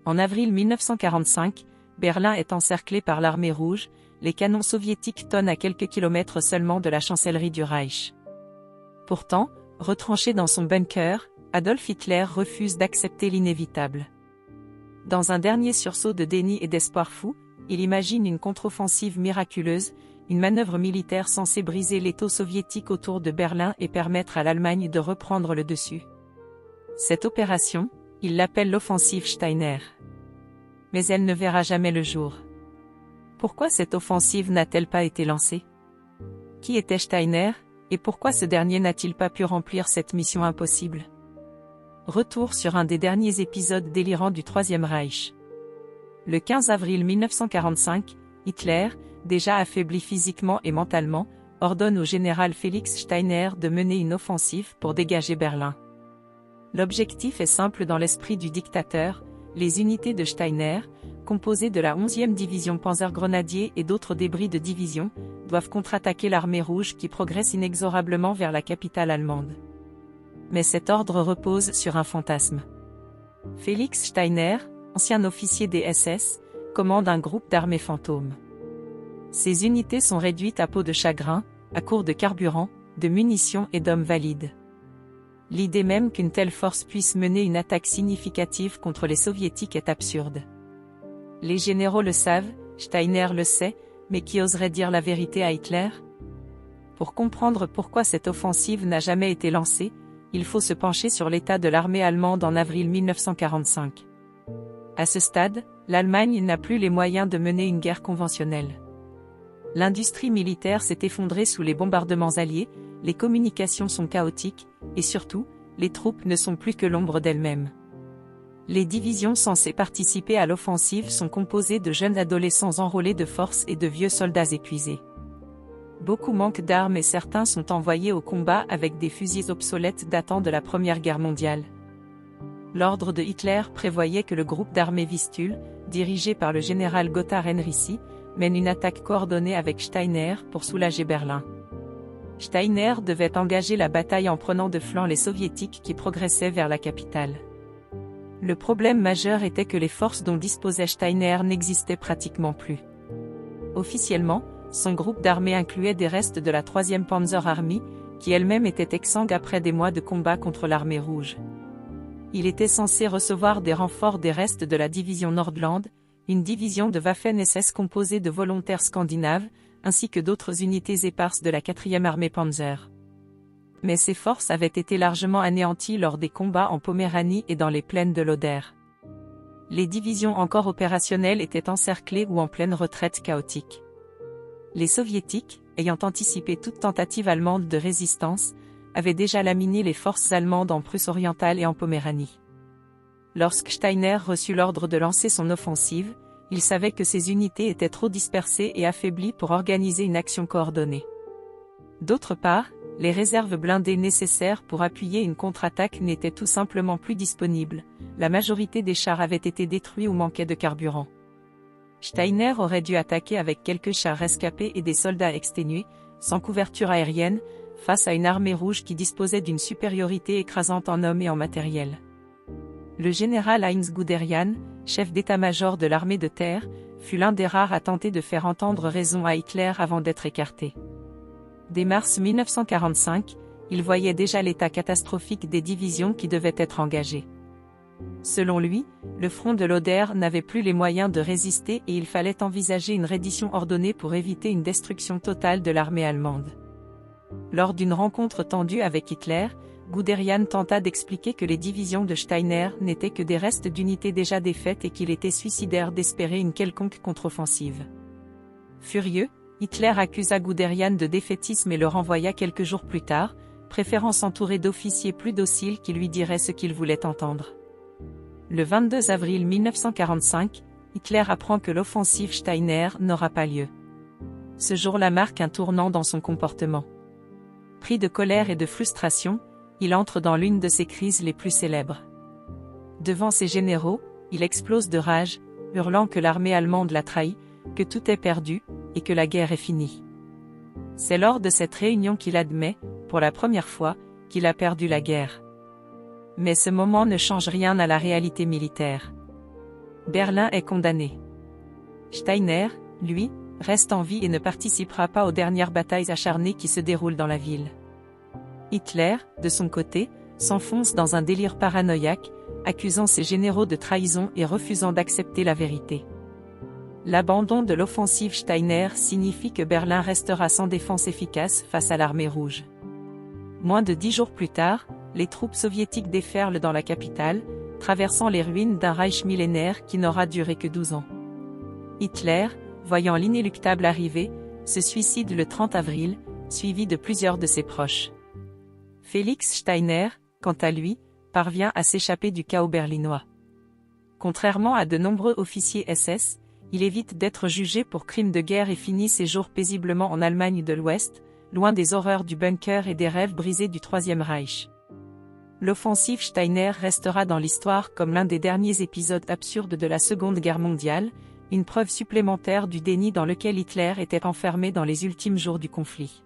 En avril 1945, Berlin est encerclée par l'armée rouge, les canons soviétiques tonnent à quelques kilomètres seulement de la chancellerie du Reich. Pourtant, retranché dans son bunker, Adolf Hitler refuse d'accepter l'inévitable. Dans un dernier sursaut de déni et d'espoir fou, il imagine une contre-offensive miraculeuse, une manœuvre militaire censée briser l'étau soviétique autour de Berlin et permettre à l'Allemagne de reprendre le dessus. Cette opération, il l'appelle l'offensive Steiner. Mais elle ne verra jamais le jour. Pourquoi cette offensive n'a-t-elle pas été lancée? Qui était Steiner, et pourquoi ce dernier n'a-t-il pas pu remplir cette mission impossible? Retour sur un des derniers épisodes délirants du Troisième Reich. Le 15 avril 1945, Hitler, déjà affaibli physiquement et mentalement, ordonne au général Félix Steiner de mener une offensive pour dégager Berlin. L'objectif est simple dans l'esprit du dictateur, les unités de Steiner, composées de la 11e division Panzergrenadier et d'autres débris de division, doivent contre-attaquer l'armée rouge qui progresse inexorablement vers la capitale allemande. Mais cet ordre repose sur un fantasme. Félix Steiner, ancien officier des SS, commande un groupe d'armées fantômes. Ces unités sont réduites à peau de chagrin, à court de carburant, de munitions et d'hommes valides. L'idée même qu'une telle force puisse mener une attaque significative contre les soviétiques est absurde. Les généraux le savent, Steiner le sait, mais qui oserait dire la vérité à Hitler? Pour comprendre pourquoi cette offensive n'a jamais été lancée, il faut se pencher sur l'état de l'armée allemande en avril 1945. À ce stade, l'Allemagne n'a plus les moyens de mener une guerre conventionnelle. L'industrie militaire s'est effondrée sous les bombardements alliés, les communications sont chaotiques, et surtout, les troupes ne sont plus que l'ombre d'elles-mêmes. Les divisions censées participer à l'offensive sont composées de jeunes adolescents enrôlés de force et de vieux soldats épuisés. Beaucoup manquent d'armes et certains sont envoyés au combat avec des fusils obsolètes datant de la Première Guerre mondiale. L'ordre de Hitler prévoyait que le groupe d'armées Vistule, dirigé par le général Gotthard Henrici, mène une attaque coordonnée avec Steiner pour soulager Berlin. Steiner devait engager la bataille en prenant de flanc les soviétiques qui progressaient vers la capitale. Le problème majeur était que les forces dont disposait Steiner n'existaient pratiquement plus. Officiellement, son groupe d'armées incluait des restes de la 3e Panzer Army, qui elle-même était exsangue après des mois de combat contre l'armée rouge. Il était censé recevoir des renforts des restes de la division Nordland, une division de Waffen-SS composée de volontaires scandinaves, ainsi que d'autres unités éparses de la 4e armée Panzer. Mais ces forces avaient été largement anéanties lors des combats en Poméranie et dans les plaines de l'Oder. Les divisions encore opérationnelles étaient encerclées ou en pleine retraite chaotique. Les soviétiques, ayant anticipé toute tentative allemande de résistance, avaient déjà laminé les forces allemandes en Prusse orientale et en Poméranie. Lorsque Steiner reçut l'ordre de lancer son offensive, il savait que ses unités étaient trop dispersées et affaiblies pour organiser une action coordonnée. D'autre part, les réserves blindées nécessaires pour appuyer une contre-attaque n'étaient tout simplement plus disponibles, la majorité des chars avaient été détruits ou manquaient de carburant. Steiner aurait dû attaquer avec quelques chars rescapés et des soldats exténués, sans couverture aérienne, face à une armée rouge qui disposait d'une supériorité écrasante en hommes et en matériel. Le général Heinz Guderian, chef d'état-major de l'armée de terre, fut l'un des rares à tenter de faire entendre raison à Hitler avant d'être écarté. Dès mars 1945, il voyait déjà l'état catastrophique des divisions qui devaient être engagées. Selon lui, le front de l'Oder n'avait plus les moyens de résister et il fallait envisager une reddition ordonnée pour éviter une destruction totale de l'armée allemande. Lors d'une rencontre tendue avec Hitler, Guderian tenta d'expliquer que les divisions de Steiner n'étaient que des restes d'unités déjà défaites et qu'il était suicidaire d'espérer une quelconque contre-offensive. Furieux, Hitler accusa Guderian de défaitisme et le renvoya quelques jours plus tard, préférant s'entourer d'officiers plus dociles qui lui diraient ce qu'il voulait entendre. Le 22 avril 1945, Hitler apprend que l'offensive Steiner n'aura pas lieu. Ce jour-là marque un tournant dans son comportement. Pris de colère et de frustration, il entre dans l'une de ses crises les plus célèbres. Devant ses généraux, il explose de rage, hurlant que l'armée allemande l'a trahi, que tout est perdu, et que la guerre est finie. C'est lors de cette réunion qu'il admet, pour la première fois, qu'il a perdu la guerre. Mais ce moment ne change rien à la réalité militaire. Berlin est condamné. Steiner, lui, reste en vie et ne participera pas aux dernières batailles acharnées qui se déroulent dans la ville. Hitler, de son côté, s'enfonce dans un délire paranoïaque, accusant ses généraux de trahison et refusant d'accepter la vérité. L'abandon de l'offensive Steiner signifie que Berlin restera sans défense efficace face à l'armée rouge. Moins de 10 jours plus tard, les troupes soviétiques déferlent dans la capitale, traversant les ruines d'un Reich millénaire qui n'aura duré que 12 ans. Hitler, voyant l'inéluctable arriver, se suicide le 30 avril, suivi de plusieurs de ses proches. Félix Steiner, quant à lui, parvient à s'échapper du chaos berlinois. Contrairement à de nombreux officiers SS, il évite d'être jugé pour crimes de guerre et finit ses jours paisiblement en Allemagne de l'Ouest, loin des horreurs du bunker et des rêves brisés du Troisième Reich. L'offensive Steiner restera dans l'histoire comme l'un des derniers épisodes absurdes de la Seconde Guerre mondiale, une preuve supplémentaire du déni dans lequel Hitler était enfermé dans les ultimes jours du conflit.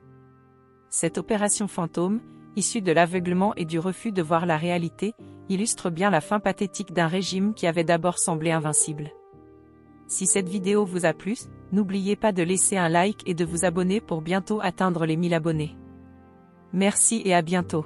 Cette opération fantôme, issue de l'aveuglement et du refus de voir la réalité, illustre bien la fin pathétique d'un régime qui avait d'abord semblé invincible. Si cette vidéo vous a plu, n'oubliez pas de laisser un like et de vous abonner pour bientôt atteindre les 1000 abonnés. Merci et à bientôt.